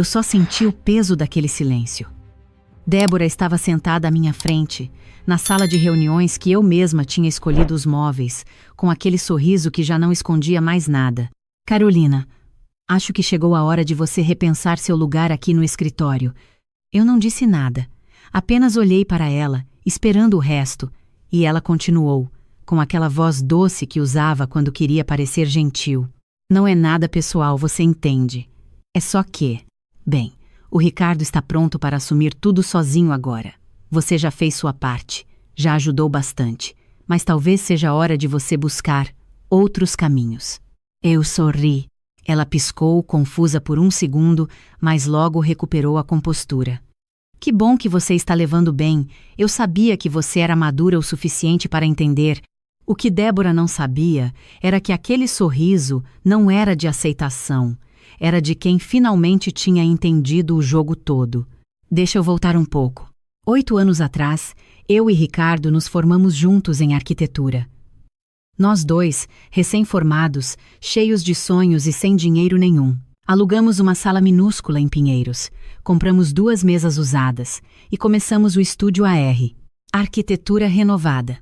Eu só senti o peso daquele silêncio. Débora estava sentada à minha frente, na sala de reuniões que eu mesma tinha escolhido os móveis, com aquele sorriso que já não escondia mais nada. Carolina, acho que chegou a hora de você repensar seu lugar aqui no escritório. Eu não disse nada, apenas olhei para ela, esperando o resto, e ela continuou, com aquela voz doce que usava quando queria parecer gentil. Não é nada pessoal, você entende. É só que, bem, o Ricardo está pronto para assumir tudo sozinho agora. Você já fez sua parte, já ajudou bastante, mas talvez seja a hora de você buscar outros caminhos. Eu sorri. Ela piscou, confusa por um segundo, mas logo recuperou a compostura. Que bom que você está levando bem. Eu sabia que você era madura o suficiente para entender. O que Débora não sabia era que aquele sorriso não era de aceitação. Era de quem finalmente tinha entendido o jogo todo. Deixa eu voltar um pouco. 8 anos atrás, eu e Ricardo nos formamos juntos em arquitetura. Nós dois, recém-formados, cheios de sonhos e sem dinheiro nenhum. Alugamos uma sala minúscula em Pinheiros, compramos 2 mesas usadas e começamos o Estúdio AR, Arquitetura Renovada.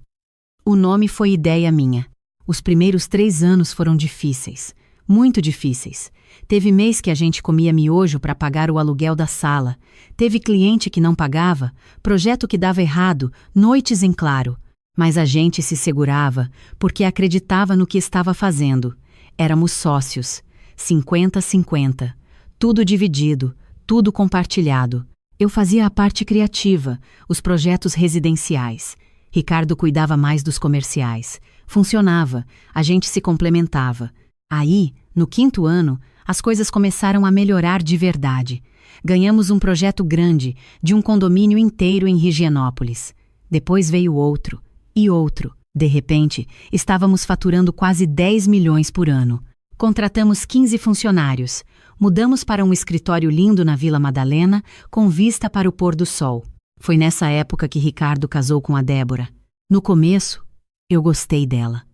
O nome foi ideia minha. Os primeiros 3 anos foram difíceis, muito difíceis. Teve mês que a gente comia miojo para pagar o aluguel da sala. Teve cliente que não pagava, projeto que dava errado, noites em claro. Mas a gente se segurava porque acreditava no que estava fazendo. Éramos sócios, 50-50. Tudo dividido, tudo compartilhado. Eu fazia a parte criativa, os projetos residenciais. Ricardo cuidava mais dos comerciais. Funcionava, a gente se complementava. Aí, no 5º ano, as coisas começaram a melhorar de verdade. Ganhamos um projeto grande, de um condomínio inteiro em Higienópolis. Depois veio outro, e outro. De repente, estávamos faturando quase 10 milhões por ano. Contratamos 15 funcionários. Mudamos para um escritório lindo na Vila Madalena, com vista para o pôr do sol. Foi nessa época que Ricardo casou com a Débora. No começo, eu gostei dela.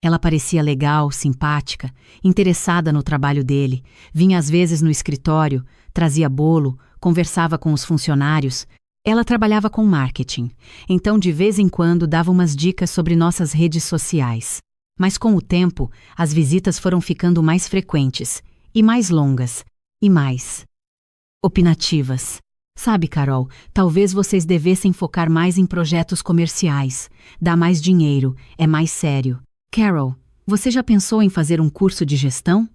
Ela parecia legal, simpática, interessada no trabalho dele, vinha às vezes no escritório, trazia bolo, conversava com os funcionários. Ela trabalhava com marketing, então de vez em quando dava umas dicas sobre nossas redes sociais. Mas com o tempo, as visitas foram ficando mais frequentes, e mais longas, e mais opinativas. Sabe, Carol, talvez vocês devessem focar mais em projetos comerciais. Dá mais dinheiro, é mais sério. Carol, você já pensou em fazer um curso de gestão?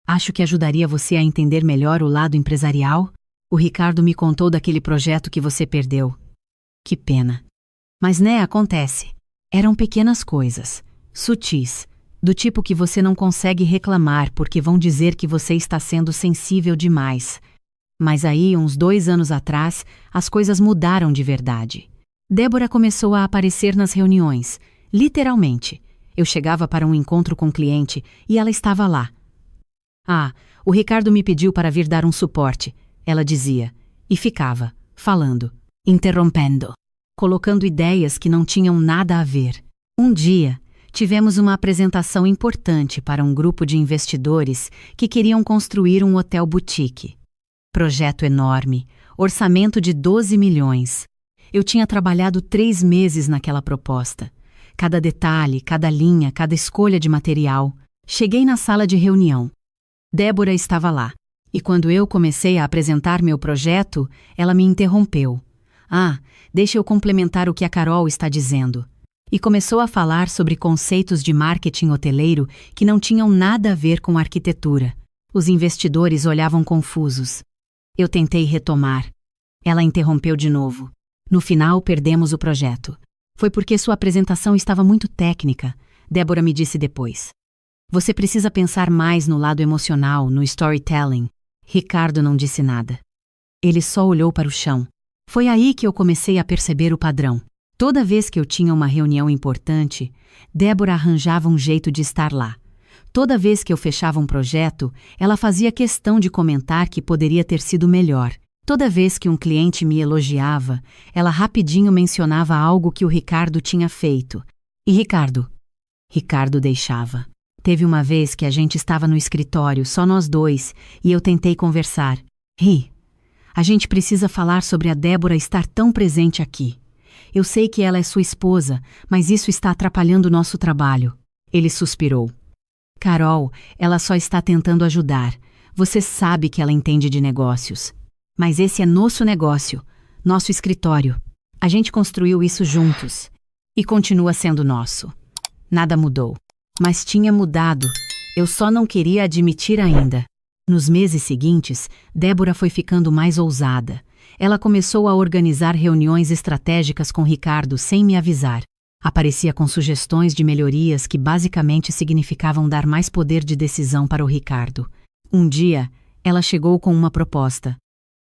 Acho que ajudaria você a entender melhor o lado empresarial. O Ricardo me contou daquele projeto que você perdeu. Que pena. Mas acontece. Eram pequenas coisas, sutis, do tipo que você não consegue reclamar porque vão dizer que você está sendo sensível demais. Mas aí, uns 2 anos atrás, as coisas mudaram de verdade. Débora começou a aparecer nas reuniões, literalmente. Eu chegava para um encontro com o cliente e ela estava lá. O Ricardo me pediu para vir dar um suporte, ela dizia, e ficava, falando, interrompendo, colocando ideias que não tinham nada a ver. Um dia, tivemos uma apresentação importante para um grupo de investidores que queriam construir um hotel boutique. Projeto enorme, orçamento de 12 milhões. Eu tinha trabalhado 3 meses naquela proposta. Cada detalhe, cada linha, cada escolha de material. Cheguei na sala de reunião. Débora estava lá. E quando eu comecei a apresentar meu projeto, ela me interrompeu. Deixa eu complementar o que a Carol está dizendo. E começou a falar sobre conceitos de marketing hoteleiro que não tinham nada a ver com arquitetura. Os investidores olhavam confusos. Eu tentei retomar. Ela interrompeu de novo. No final, perdemos o projeto. Foi porque sua apresentação estava muito técnica, Débora me disse depois. Você precisa pensar mais no lado emocional, no storytelling. Ricardo não disse nada. Ele só olhou para o chão. Foi aí que eu comecei a perceber o padrão. Toda vez que eu tinha uma reunião importante, Débora arranjava um jeito de estar lá. Toda vez que eu fechava um projeto, ela fazia questão de comentar que poderia ter sido melhor. Toda vez que um cliente me elogiava, ela rapidinho mencionava algo que o Ricardo tinha feito. E Ricardo? Ricardo deixava. Teve uma vez que a gente estava no escritório, só nós dois, e eu tentei conversar. Ri. A gente precisa falar sobre a Débora estar tão presente aqui. Eu sei que ela é sua esposa, mas isso está atrapalhando o nosso trabalho. Ele suspirou. Carol, ela só está tentando ajudar. Você sabe que ela entende de negócios. Mas esse é nosso negócio, nosso escritório. A gente construiu isso juntos. E continua sendo nosso. Nada mudou. Mas tinha mudado. Eu só não queria admitir ainda. Nos meses seguintes, Débora foi ficando mais ousada. Ela começou a organizar reuniões estratégicas com Ricardo sem me avisar. Aparecia com sugestões de melhorias que basicamente significavam dar mais poder de decisão para o Ricardo. Um dia, ela chegou com uma proposta.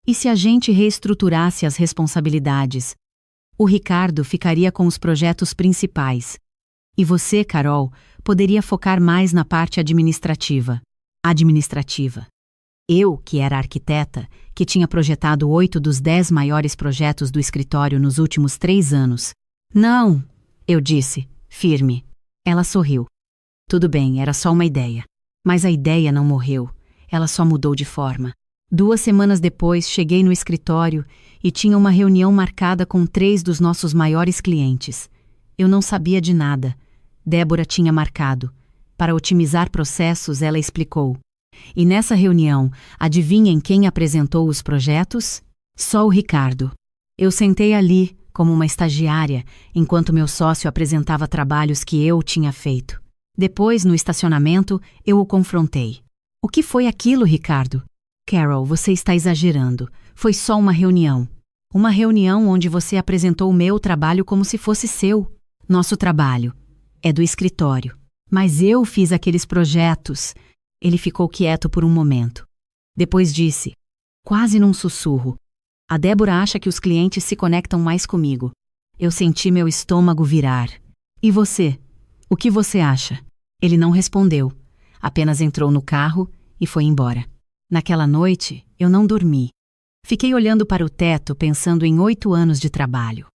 E se a gente reestruturasse as responsabilidades? O Ricardo ficaria com os projetos principais. E você, Carol, poderia focar mais na parte administrativa. Eu, que era arquiteta, que tinha projetado 8 dos 10 maiores projetos do escritório nos últimos 3 anos. Não, eu disse, firme. Ela sorriu. Tudo bem, era só uma ideia. Mas a ideia não morreu. Ela só mudou de forma. 2 semanas depois, cheguei no escritório e tinha uma reunião marcada com 3 dos nossos maiores clientes. Eu não sabia de nada. Débora tinha marcado. Para otimizar processos, ela explicou. E nessa reunião, adivinhem quem apresentou os projetos? Só o Ricardo. Eu sentei ali, como uma estagiária, enquanto meu sócio apresentava trabalhos que eu tinha feito. Depois, no estacionamento, eu o confrontei. O que foi aquilo, Ricardo? Carol, você está exagerando. Foi só uma reunião. Uma reunião onde você apresentou o meu trabalho como se fosse seu. Nosso trabalho é do escritório. Mas eu fiz aqueles projetos. Ele ficou quieto por um momento. Depois disse, quase num sussurro, a Débora acha que os clientes se conectam mais comigo. Eu senti meu estômago virar. E você? O que você acha? Ele não respondeu. Apenas entrou no carro e foi embora. Naquela noite, eu não dormi. Fiquei olhando para o teto pensando em 8 anos de trabalho.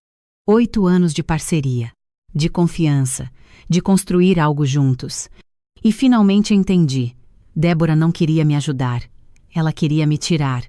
8 anos de parceria, de confiança, de construir algo juntos. E finalmente entendi. Débora não queria me ajudar. Ela queria me tirar.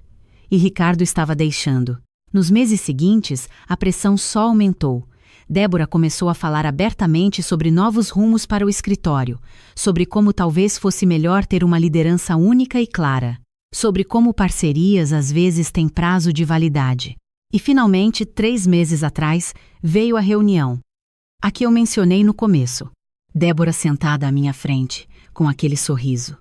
E Ricardo estava deixando. Nos meses seguintes, a pressão só aumentou. Débora começou a falar abertamente sobre novos rumos para o escritório, sobre como talvez fosse melhor ter uma liderança única e clara, sobre como parcerias às vezes têm prazo de validade. E finalmente, 3 meses atrás, veio a reunião. A que eu mencionei no começo. Débora sentada à minha frente, com aquele sorriso.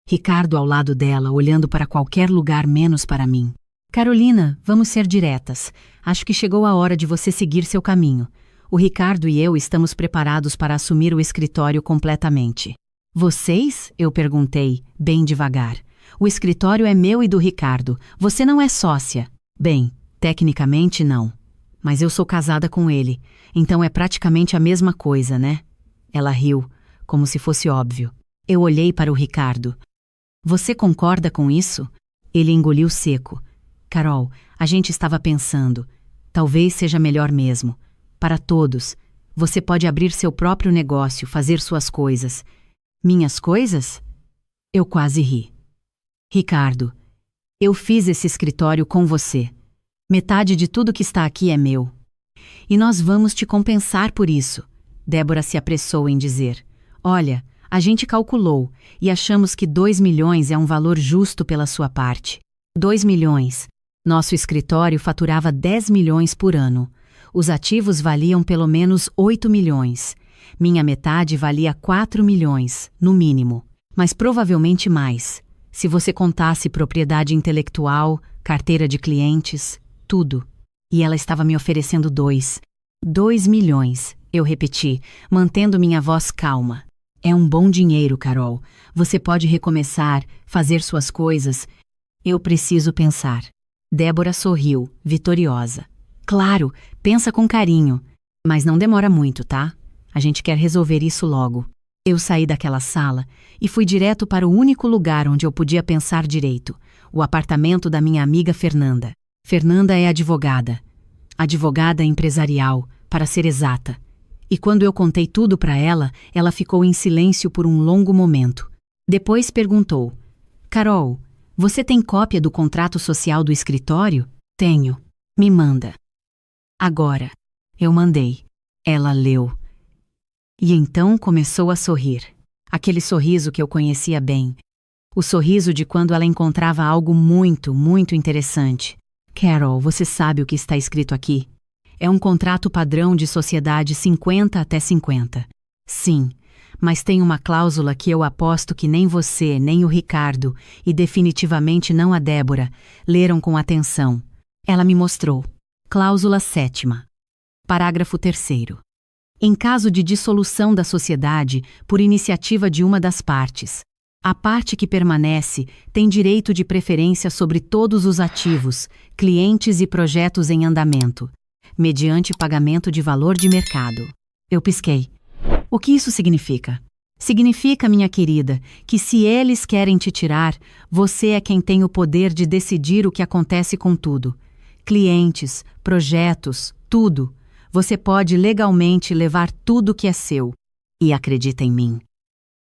Ricardo ao lado dela, olhando para qualquer lugar menos para mim. Carolina, vamos ser diretas. Acho que chegou a hora de você seguir seu caminho. O Ricardo e eu estamos preparados para assumir o escritório completamente. Vocês? Eu perguntei, bem devagar. O escritório é meu e do Ricardo. Você não é sócia. Bem, tecnicamente não. Mas eu sou casada com ele, então é praticamente a mesma coisa, né? Ela riu, como se fosse óbvio. Eu olhei para o Ricardo. Você concorda com isso? Ele engoliu seco. Carol, a gente estava pensando. Talvez seja melhor mesmo. Para todos. Você pode abrir seu próprio negócio, fazer suas coisas. Minhas coisas? Eu quase ri. Ricardo, eu fiz esse escritório com você. Metade de tudo que está aqui é meu. E nós vamos te compensar por isso. Débora se apressou em dizer. Olha, a gente calculou e achamos que 2 milhões é um valor justo pela sua parte. 2 milhões. Nosso escritório faturava 10 milhões por ano. Os ativos valiam pelo menos 8 milhões. Minha metade valia 4 milhões, no mínimo. Mas provavelmente mais, se você contasse propriedade intelectual, carteira de clientes, tudo. E ela estava me oferecendo 2 milhões, eu repeti, mantendo minha voz calma. É um bom dinheiro, Carol. Você pode recomeçar, fazer suas coisas. Eu preciso pensar. Débora sorriu, vitoriosa. Claro, pensa com carinho. Mas não demora muito, tá? A gente quer resolver isso logo. Eu saí daquela sala e fui direto para o único lugar onde eu podia pensar direito. O apartamento da minha amiga Fernanda. Fernanda é advogada. Advogada empresarial, para ser exata. E quando eu contei tudo para ela, ela ficou em silêncio por um longo momento. Depois perguntou, Carol, Você tem cópia do contrato social do escritório? Tenho. Me manda. Agora. Eu mandei. Ela leu. E então começou a sorrir. Aquele sorriso que eu conhecia bem. O sorriso de quando ela encontrava algo muito, muito interessante. Carol, você sabe o que está escrito aqui? É um contrato padrão de sociedade 50-50. Sim, mas tem uma cláusula que eu aposto que nem você, nem o Ricardo, e definitivamente não a Débora, leram com atenção. Ela me mostrou. Cláusula 7ª. Parágrafo 3º. Em caso de dissolução da sociedade por iniciativa de uma das partes, a parte que permanece tem direito de preferência sobre todos os ativos, clientes e projetos em andamento, mediante pagamento de valor de mercado. Eu pisquei. O que isso significa? Significa, minha querida, que se eles querem te tirar, você é quem tem o poder de decidir o que acontece com tudo. Clientes, projetos, tudo. Você pode legalmente levar tudo que é seu. E acredita em mim.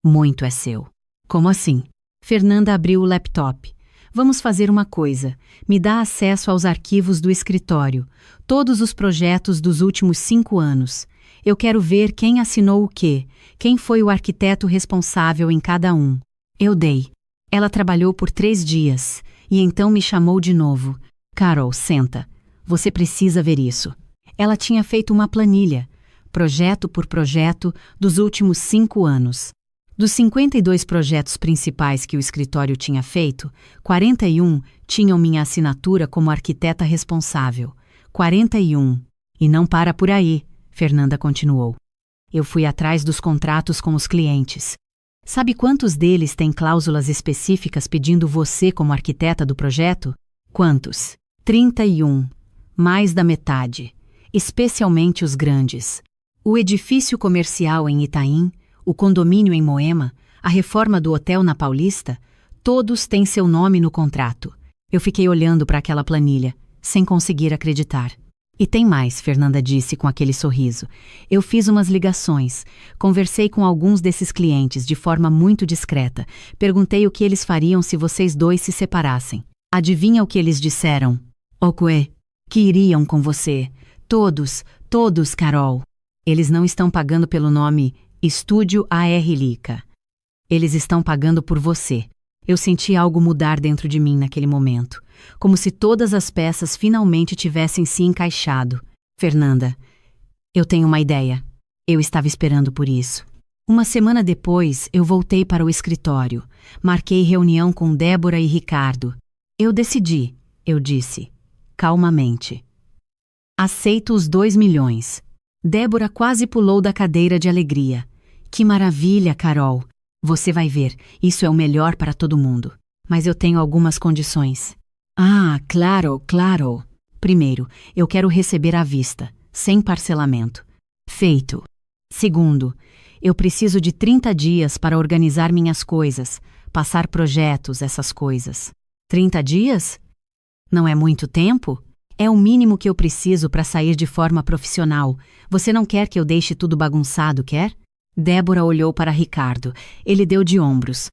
Muito é seu. Como assim? Fernanda abriu o laptop. Vamos fazer uma coisa. Me dá acesso aos arquivos do escritório. Todos os projetos dos últimos 5 anos. Eu quero ver quem assinou o quê, quem foi o arquiteto responsável em cada um. Eu dei. Ela trabalhou por 3 dias, e então me chamou de novo. Carol, senta. Você precisa ver isso. Ela tinha feito uma planilha, projeto por projeto, dos últimos 5 anos. Dos 52 projetos principais que o escritório tinha feito, 41 tinham minha assinatura como arquiteta responsável. 41. E não para por aí, Fernanda continuou. Eu fui atrás dos contratos com os clientes. Sabe quantos deles têm cláusulas específicas pedindo você como arquiteta do projeto? Quantos? 31. Mais da metade. Especialmente os grandes. O edifício comercial em Itaim, o condomínio em Moema, a reforma do hotel na Paulista, todos têm seu nome no contrato. Eu fiquei olhando para aquela planilha, sem conseguir acreditar. E tem mais, Fernanda disse com aquele sorriso. Eu fiz umas ligações, conversei com alguns desses clientes de forma muito discreta, perguntei o que eles fariam se vocês dois se separassem. Adivinha o que eles disseram? Oque, que iriam com você. Todos, Carol. Eles não estão pagando pelo nome Estúdio AR Lica. Eles estão pagando por você. Eu senti algo mudar dentro de mim naquele momento, como se todas as peças finalmente tivessem se encaixado. Fernanda, eu tenho uma ideia. Eu estava esperando por isso. Uma semana depois, eu voltei para o escritório. Marquei reunião com Débora e Ricardo. Eu decidi, eu disse, calmamente. Aceito os 2 milhões. Débora quase pulou da cadeira de alegria. Que maravilha, Carol. Você vai ver, isso é o melhor para todo mundo. Mas eu tenho algumas condições. Ah, claro. Primeiro, eu quero receber à vista, sem parcelamento. Feito. Segundo, eu preciso de 30 dias para organizar minhas coisas, passar projetos, essas coisas. 30 dias? Não é muito tempo? É o mínimo que eu preciso para sair de forma profissional. Você não quer que eu deixe tudo bagunçado, quer? Débora olhou para Ricardo. Ele deu de ombros.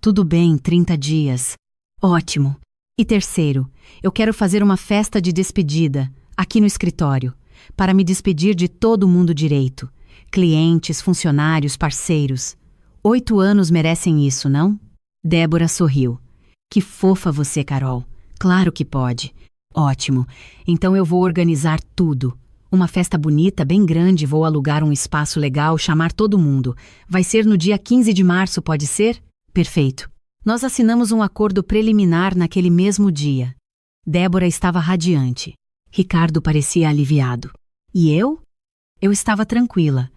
Tudo bem, 30 dias. Ótimo. E terceiro, eu quero fazer uma festa de despedida, aqui no escritório, para me despedir de todo mundo direito. Clientes, funcionários, parceiros. 8 anos merecem isso, não? Débora sorriu. Que fofa você, Carol. Claro que pode. Ótimo. Então eu vou organizar tudo. Uma festa bonita, bem grande, vou alugar um espaço legal, chamar todo mundo. Vai ser no dia 15 de março, pode ser? Perfeito. Nós assinamos um acordo preliminar naquele mesmo dia. Débora estava radiante. Ricardo parecia aliviado. E eu? Eu estava tranquila.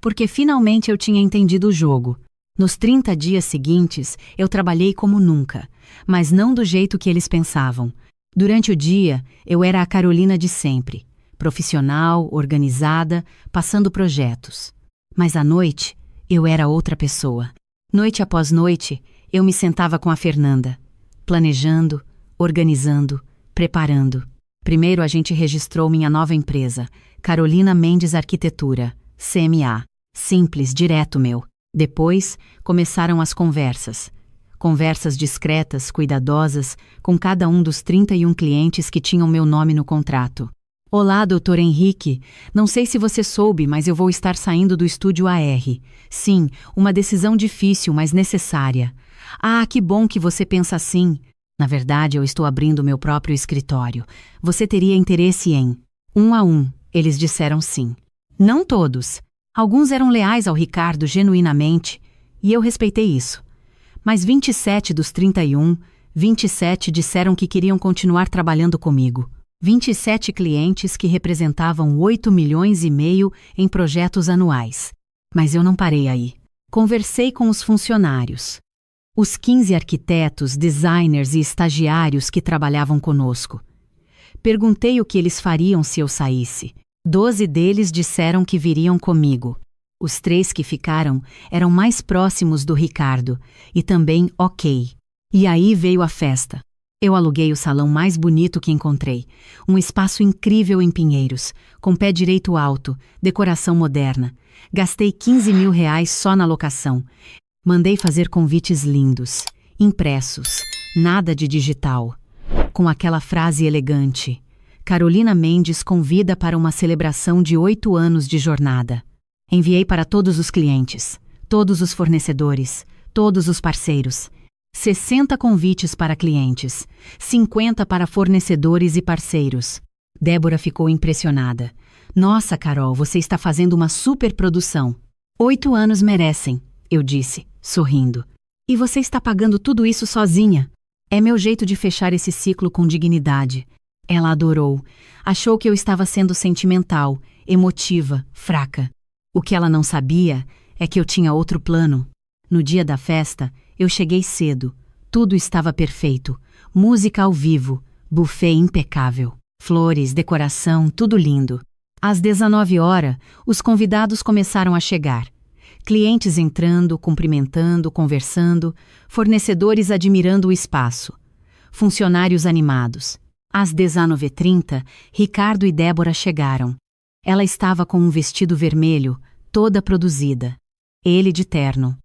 Porque finalmente eu tinha entendido o jogo. Nos 30 dias seguintes, eu trabalhei como nunca, mas não do jeito que eles pensavam. Durante o dia, eu era a Carolina de sempre, profissional, organizada, passando projetos. Mas à noite, eu era outra pessoa. Noite após noite, eu me sentava com a Fernanda, planejando, organizando, preparando. Primeiro a gente registrou minha nova empresa, Carolina Mendes Arquitetura, CMA. Simples, direto meu. Depois, começaram as conversas. conversas discretas, cuidadosas, com cada um dos 31 clientes que tinham meu nome no contrato. Olá, Dr. Henrique. Não sei se você soube, mas eu vou estar saindo do estúdio AR. Sim, uma decisão difícil, mas necessária. Ah, que bom que você pensa assim. Na verdade, eu estou abrindo meu próprio escritório. Você teria interesse em? Um a um, eles disseram sim. Não todos. Alguns eram leais ao Ricardo genuinamente, e eu respeitei isso. Mas 27 dos 31, 27 disseram que queriam continuar trabalhando comigo. 27 clientes que representavam 8 milhões e meio em projetos anuais. Mas eu não parei aí. Conversei com os funcionários. Os 15 arquitetos, designers e estagiários que trabalhavam conosco. Perguntei o que eles fariam se eu saísse. 12 deles disseram que viriam comigo. Os 3 que ficaram eram mais próximos do Ricardo e também ok. E aí veio a festa. Eu aluguei o salão mais bonito que encontrei, um espaço incrível em Pinheiros, com pé direito alto, decoração moderna. Gastei R$ 15 mil só na locação. Mandei fazer convites lindos, impressos, nada de digital. Com aquela frase elegante: Carolina Mendes convida para uma celebração de 8 anos de jornada. Enviei para todos os clientes, todos os fornecedores, todos os parceiros. 60 convites para clientes, 50 para fornecedores e parceiros. Débora ficou impressionada. Nossa, Carol, você está fazendo uma superprodução. 8 anos merecem, eu disse, sorrindo. E você está pagando tudo isso sozinha. É meu jeito de fechar esse ciclo com dignidade. Ela adorou. Achou que eu estava sendo sentimental, emotiva, fraca. O que ela não sabia é que eu tinha outro plano. No dia da festa, eu cheguei cedo. Tudo estava perfeito. Música ao vivo, buffet impecável, flores, decoração, tudo lindo. Às 19 horas, os convidados começaram a chegar. Clientes entrando, cumprimentando, conversando, fornecedores admirando o espaço. Funcionários animados. Às 19h30, Ricardo e Débora chegaram. Ela estava com um vestido vermelho, toda produzida. Ele de terno.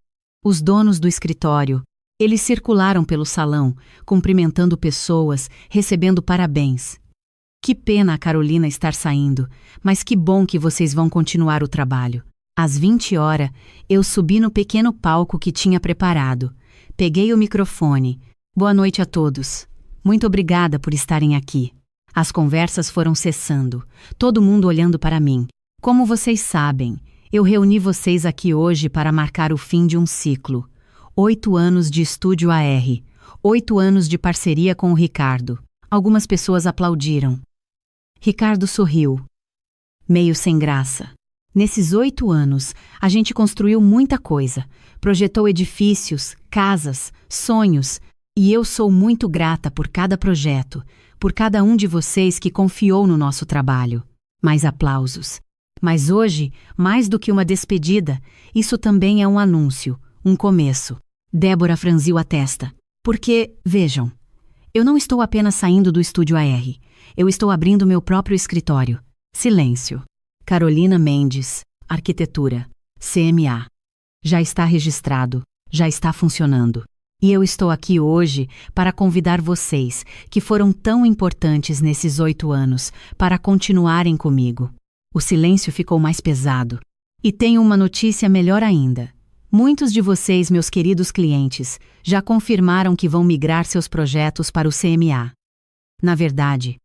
Os donos do escritório, eles circularam pelo salão, cumprimentando pessoas, recebendo parabéns. Que pena a Carolina estar saindo, mas que bom que vocês vão continuar o trabalho. Às 20 horas, eu subi no pequeno palco que tinha preparado. Peguei o microfone. Boa noite a todos. Muito obrigada por estarem aqui. As conversas foram cessando, todo mundo olhando para mim. Como vocês sabem, eu reuni vocês aqui hoje para marcar o fim de um ciclo. 8 anos de estúdio AR. 8 anos de parceria com o Ricardo. Algumas pessoas aplaudiram. Ricardo sorriu. Meio sem graça. Nesses 8 anos, a gente construiu muita coisa. Projetou edifícios, casas, sonhos. E eu sou muito grata por cada projeto, por cada um de vocês que confiou no nosso trabalho. Mais aplausos. Mas hoje, mais do que uma despedida, isso também é um anúncio, um começo. Débora franziu a testa. Porque, vejam, eu não estou apenas saindo do estúdio AR. Eu estou abrindo meu próprio escritório. Silêncio. Carolina Mendes, Arquitetura, CMA. Já está registrado, já está funcionando. E eu estou aqui hoje para convidar vocês, que foram tão importantes nesses 8 anos, para continuarem comigo. O silêncio ficou mais pesado. E tenho uma notícia melhor ainda. Muitos de vocês, meus queridos clientes, já confirmaram que vão migrar seus projetos para o CMA. Na verdade,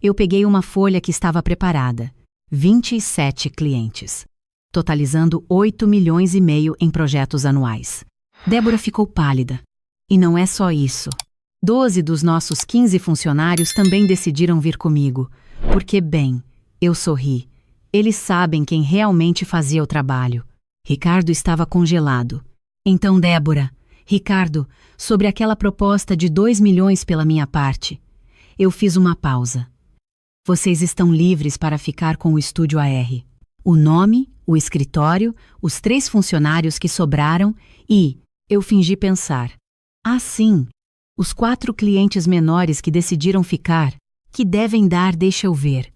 eu peguei uma folha que estava preparada. 27 clientes, totalizando 8 milhões e meio em projetos anuais. Débora ficou pálida. E não é só isso. 12 dos nossos 15 funcionários também decidiram vir comigo, porque, bem, eu sorri. Eles sabem quem realmente fazia o trabalho. Ricardo estava congelado. Então, Débora, Ricardo, sobre aquela proposta de 2 milhões pela minha parte, eu fiz uma pausa. Vocês estão livres para ficar com o estúdio AR. O nome, o escritório, os 3 funcionários que sobraram e, eu fingi pensar. Ah, sim, os 4 clientes menores que decidiram ficar, que devem dar, deixa eu ver,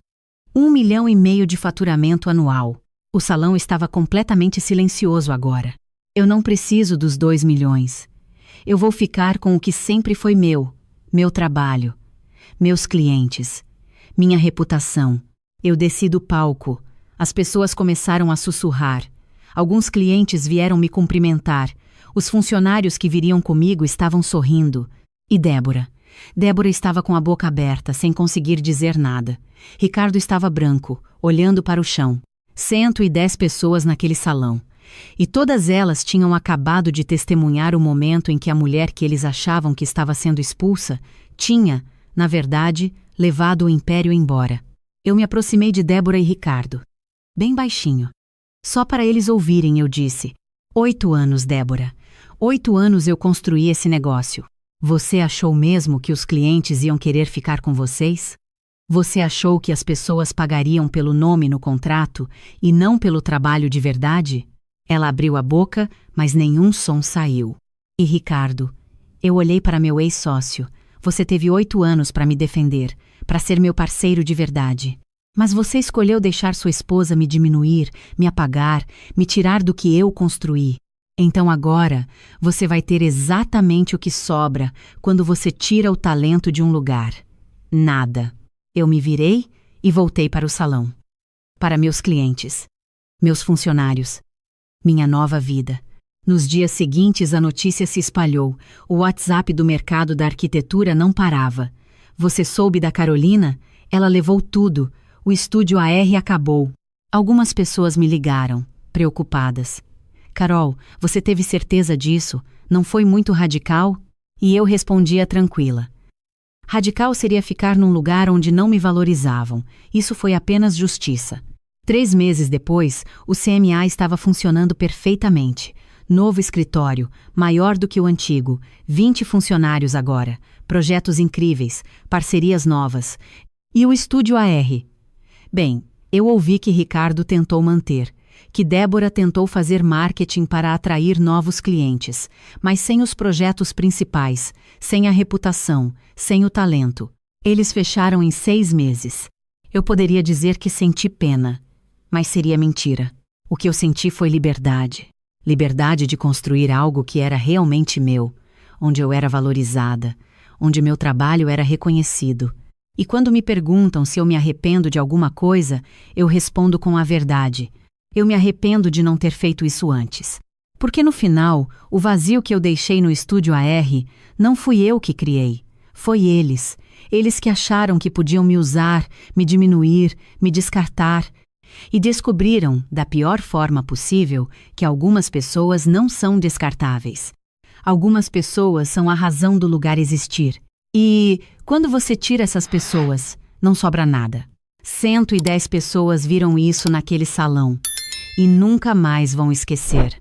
1,5 milhão de faturamento anual. O salão estava completamente silencioso agora. Eu não preciso dos 2 milhões. Eu vou ficar com o que sempre foi meu trabalho, meus clientes, minha reputação. Eu desci do palco. As pessoas começaram a sussurrar. Alguns clientes vieram me cumprimentar. Os funcionários que viriam comigo estavam sorrindo. E Débora? Débora estava com a boca aberta, sem conseguir dizer nada. Ricardo estava branco, olhando para o chão. 110 pessoas naquele salão. E todas elas tinham acabado de testemunhar o momento em que a mulher que eles achavam que estava sendo expulsa tinha, na verdade, levado o império embora. Eu me aproximei de Débora e Ricardo. Bem baixinho. Só para eles ouvirem, eu disse: 8 anos, Débora. 8 anos eu construí esse negócio. Você achou mesmo que os clientes iam querer ficar com vocês? Você achou que as pessoas pagariam pelo nome no contrato e não pelo trabalho de verdade? Ela abriu a boca, mas nenhum som saiu. E Ricardo, eu olhei para meu ex-sócio. Você teve 8 anos para me defender, para ser meu parceiro de verdade. Mas você escolheu deixar sua esposa me diminuir, me apagar, me tirar do que eu construí. Então agora, você vai ter exatamente o que sobra quando você tira o talento de um lugar. Nada. Eu me virei e voltei para o salão. Para meus clientes, meus funcionários, minha nova vida. Nos dias seguintes a notícia se espalhou. O WhatsApp do mercado da arquitetura não parava. Você soube da Carolina? Ela levou tudo. O estúdio AR acabou. Algumas pessoas me ligaram, preocupadas. Carol, você teve certeza disso? Não foi muito radical? E eu respondia tranquila. Radical seria ficar num lugar onde não me valorizavam. Isso foi apenas justiça. 3 meses depois, o CMA estava funcionando perfeitamente. Novo escritório, maior do que o antigo, 20 funcionários agora, projetos incríveis, parcerias novas. E o estúdio AR? Bem, eu ouvi que Ricardo tentou manter, que Débora tentou fazer marketing para atrair novos clientes, mas sem os projetos principais, sem a reputação, sem o talento. Eles fecharam em 6 meses. Eu poderia dizer que senti pena, mas seria mentira. O que eu senti foi liberdade. Liberdade de construir algo que era realmente meu, onde eu era valorizada, onde meu trabalho era reconhecido. E quando me perguntam se eu me arrependo de alguma coisa, eu respondo com a verdade. Eu me arrependo de não ter feito isso antes. Porque no final, o vazio que eu deixei no estúdio AR, não fui eu que criei. Foi eles. Eles que acharam que podiam me usar, me diminuir, me descartar. E descobriram, da pior forma possível, que algumas pessoas não são descartáveis. Algumas pessoas são a razão do lugar existir. E, quando você tira essas pessoas, não sobra nada. 110 pessoas viram isso naquele salão. E nunca mais vão esquecer.